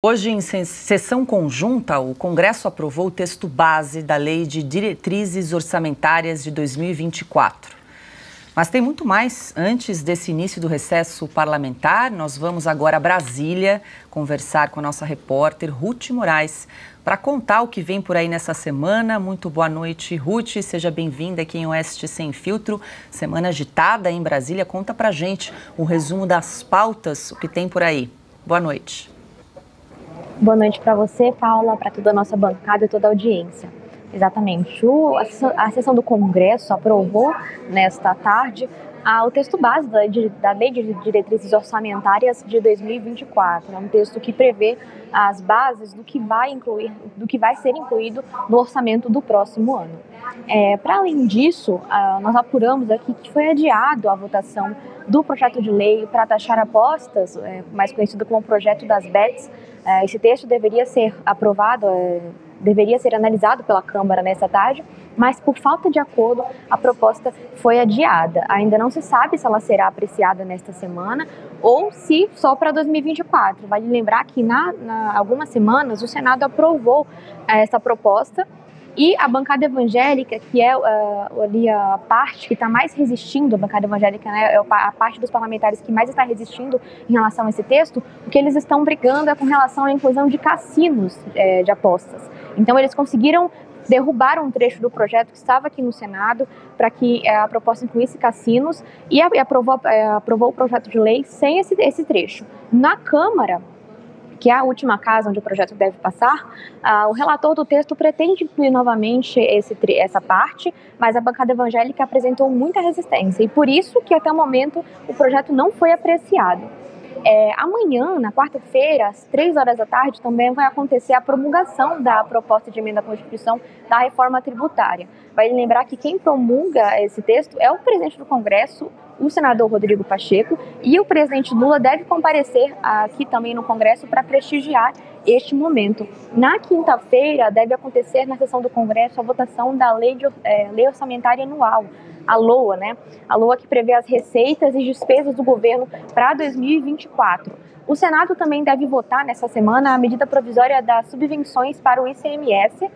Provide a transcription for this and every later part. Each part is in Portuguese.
Hoje, em sessão conjunta, o Congresso aprovou o texto base da Lei de Diretrizes Orçamentárias de 2024. Mas tem muito mais. Antes desse início do recesso parlamentar, nós vamos agora a Brasília conversar com a nossa repórter Ruth Moraes para contar o que vem por aí nessa semana. Muito boa noite, Ruth. Seja bem-vinda aqui em Oeste Sem Filtro. Semana agitada em Brasília. Conta pra gente um resumo das pautas, o que tem por aí. Boa noite. Boa noite para você, Paula, para toda a nossa bancada e toda a audiência. Exatamente. A sessão do Congresso aprovou nesta tarde o texto base da Lei de Diretrizes Orçamentárias de 2024. É um texto que prevê as bases do que vai ser incluído no orçamento do próximo ano. Para além disso, nós apuramos aqui que foi adiado a votação do projeto de lei para taxar apostas, mais conhecido como projeto das bets. Esse texto deveria ser aprovado, deveria ser analisado pela Câmara nesta tarde, mas por falta de acordo, a proposta foi adiada. Ainda não se sabe se ela será apreciada nesta semana ou se só para 2024. Vale lembrar que há algumas semanas o Senado aprovou essa proposta e a bancada evangélica, que é ali a parte que está mais resistindo, a bancada evangélica, né, é a parte dos parlamentares que mais está resistindo em relação a esse texto, o que eles estão brigando é com relação à inclusão de cassinos de apostas. Então eles conseguiram derrubar um trecho do projeto que estava aqui no Senado para que a proposta incluísse cassinos e aprovou o projeto de lei sem esse trecho. Na Câmara, que é a última casa onde o projeto deve passar, o relator do texto pretende incluir novamente essa parte, mas a bancada evangélica apresentou muita resistência e por isso que até o momento o projeto não foi apreciado. Amanhã, na quarta-feira, às 3 horas da tarde, também vai acontecer a promulgação da proposta de emenda à Constituição da reforma tributária. Vai lembrar que quem promulga esse texto é o presidente do Congresso, o senador Rodrigo Pacheco, e o presidente Lula deve comparecer aqui também no Congresso para prestigiar este momento. Na quinta-feira, deve acontecer na sessão do Congresso a votação da Lei Orçamentária Anual, a LOA, né? A LOA que prevê as receitas e despesas do governo para 2024. O Senado também deve votar nessa semana a medida provisória das subvenções para o ICMS,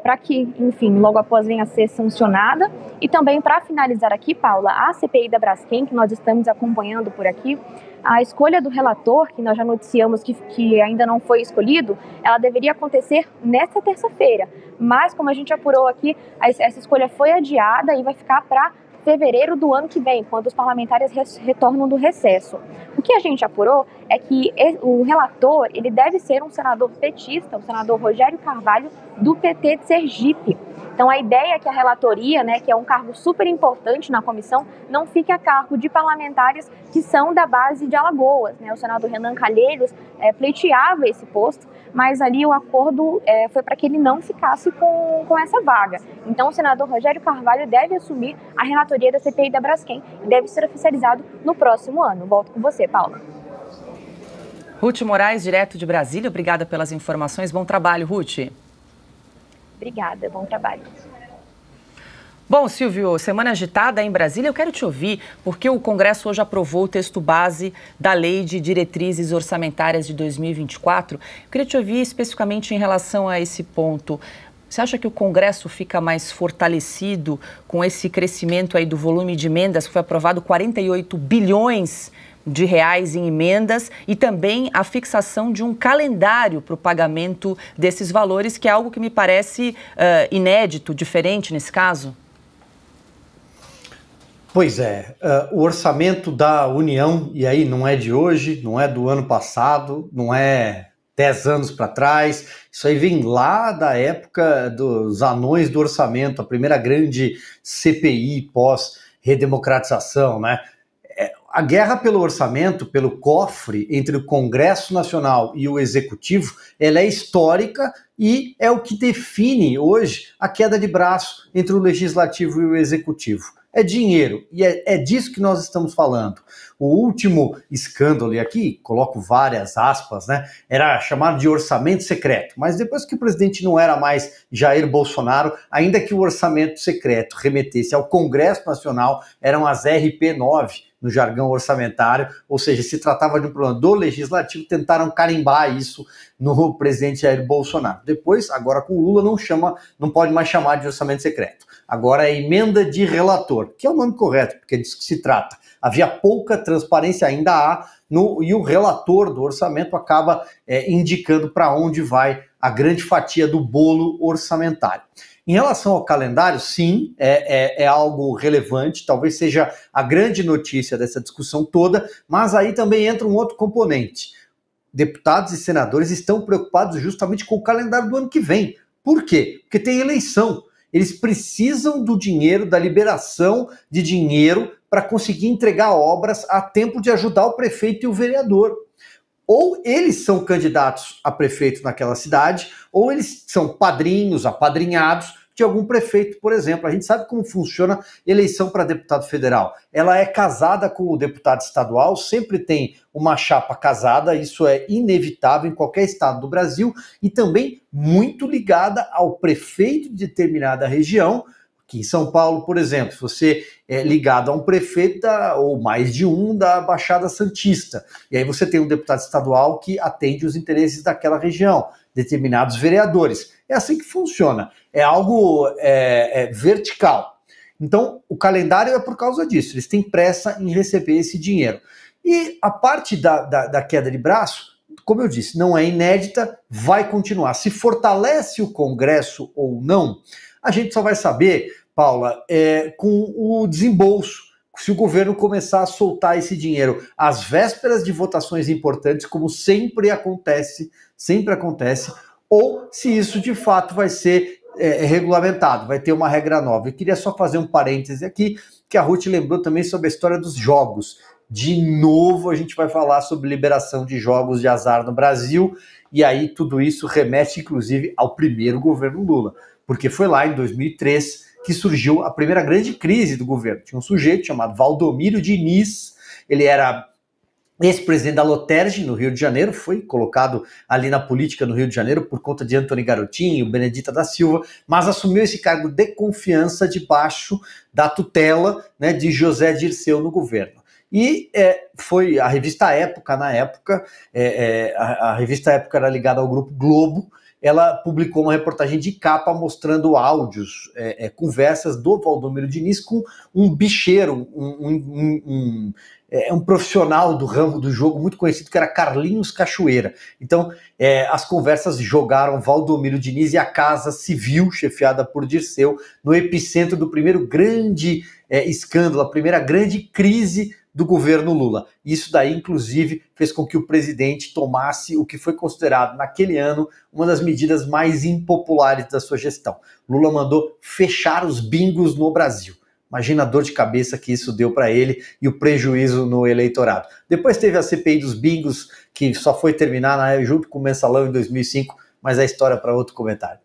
para que, enfim, logo após venha a ser sancionada. E também, para finalizar aqui, Paula, a CPI da Braskem, que nós estamos acompanhando por aqui, a escolha do relator, que nós já noticiamos que ainda não foi escolhido, ela deveria acontecer nesta terça-feira. Mas, como a gente apurou aqui, essa escolha foi adiada e vai ficar para fevereiro do ano que vem, quando os parlamentares retornam do recesso. O que a gente apurou é que o relator ele deve ser um senador petista, o senador Rogério Carvalho, do PT de Sergipe. Então a ideia é que a relatoria, né, que é um cargo super importante na comissão, não fique a cargo de parlamentares que são da base de Alagoas, né? O senador Renan Calheiros pleiteava esse posto, mas ali o acordo foi para que ele não ficasse com essa vaga. Então o senador Rogério Carvalho deve assumir a relatoria da CPI da Braskem e deve ser oficializado no próximo ano. Volto com você, Paula. Ruth Moraes, direto de Brasília, obrigada pelas informações. Bom trabalho, Ruth. Obrigada, bom trabalho. Bom, Silvio, semana agitada em Brasília, eu quero te ouvir, porque o Congresso hoje aprovou o texto base da Lei de Diretrizes Orçamentárias de 2024. Eu queria te ouvir especificamente em relação a esse ponto. Você acha que o Congresso fica mais fortalecido com esse crescimento aí do volume de emendas, que foi aprovado 48 bilhões de reais em emendas, e também a fixação de um calendário para o pagamento desses valores, que é algo que me parece inédito, diferente nesse caso? Pois é, o orçamento da União, e aí não é de hoje, não é do ano passado, não é 10 anos para trás, isso aí vem lá da época dos anões do orçamento, a primeira grande CPI pós-redemocratização, né? A guerra pelo orçamento, pelo cofre entre o Congresso Nacional e o Executivo, ela é histórica e é o que define hoje a queda de braço entre o Legislativo e o Executivo. É dinheiro, e é disso que nós estamos falando. O último escândalo, e aqui coloco várias aspas, né, era chamado de orçamento secreto, mas depois que o presidente não era mais Jair Bolsonaro, ainda que o orçamento secreto remetesse ao Congresso Nacional, eram as RP9, no jargão orçamentário, ou seja, se tratava de um problema do legislativo, tentaram carimbar isso no presidente Jair Bolsonaro. Depois, agora com o Lula, não pode mais chamar de orçamento secreto. Agora é emenda de relator, que é o nome correto, porque é disso que se trata. Havia pouca transparência, ainda há, e o relator do orçamento acaba indicando para onde vai a grande fatia do bolo orçamentário. Em relação ao calendário, sim, é algo relevante, talvez seja a grande notícia dessa discussão toda, mas aí também entra um outro componente. Deputados e senadores estão preocupados justamente com o calendário do ano que vem. Por quê? Porque tem eleição. Eles precisam do dinheiro, da liberação de dinheiro para conseguir entregar obras a tempo de ajudar o prefeito e o vereador. Ou eles são candidatos a prefeito naquela cidade, ou eles são padrinhos, apadrinhados de algum prefeito, por exemplo. A gente sabe como funciona eleição para deputado federal. Ela é casada com o deputado estadual, sempre tem uma chapa casada, isso é inevitável em qualquer estado do Brasil, e também muito ligada ao prefeito de determinada região. Aqui em São Paulo, por exemplo, se você é ligado a um prefeito ou mais de um da Baixada Santista, e aí você tem um deputado estadual que atende os interesses daquela região, determinados vereadores. É assim que funciona, é algo vertical. Então, o calendário é por causa disso, eles têm pressa em receber esse dinheiro. E a parte da queda de braço, como eu disse, não é inédita, vai continuar. Se fortalece o Congresso ou não, a gente só vai saber, Paula, com o desembolso, se o governo começar a soltar esse dinheiro às vésperas de votações importantes, como sempre acontece, ou se isso de fato vai ser regulamentado, vai ter uma regra nova. Eu queria só fazer um parêntese aqui, que a Ruth lembrou também sobre a história dos jogos. De novo, a gente vai falar sobre liberação de jogos de azar no Brasil, e aí tudo isso remete, inclusive, ao primeiro governo Lula, porque foi lá em 2003 que surgiu a primeira grande crise do governo. Tinha um sujeito chamado Valdomiro Diniz, ele era ex-presidente da Lotterg, no Rio de Janeiro, foi colocado ali na política no Rio de Janeiro por conta de Antony Garotinho, Benedita da Silva, mas assumiu esse cargo de confiança debaixo da tutela, né, de José Dirceu no governo. E foi a revista Época, na época, a revista Época era ligada ao Grupo Globo, ela publicou uma reportagem de capa mostrando áudios, conversas do Valdomiro Diniz com um bicheiro, um profissional do ramo do jogo muito conhecido, que era Carlinhos Cachoeira. Então, as conversas jogaram Valdomiro Diniz e a Casa Civil, chefiada por Dirceu, no epicentro do primeiro grande escândalo, a primeira grande crise do governo Lula. Isso daí, inclusive, fez com que o presidente tomasse o que foi considerado, naquele ano, uma das medidas mais impopulares da sua gestão. Lula mandou fechar os bingos no Brasil. Imagina a dor de cabeça que isso deu para ele e o prejuízo no eleitorado. Depois teve a CPI dos bingos, que só foi terminar junto com o Mensalão em 2005, mas é história para outro comentário.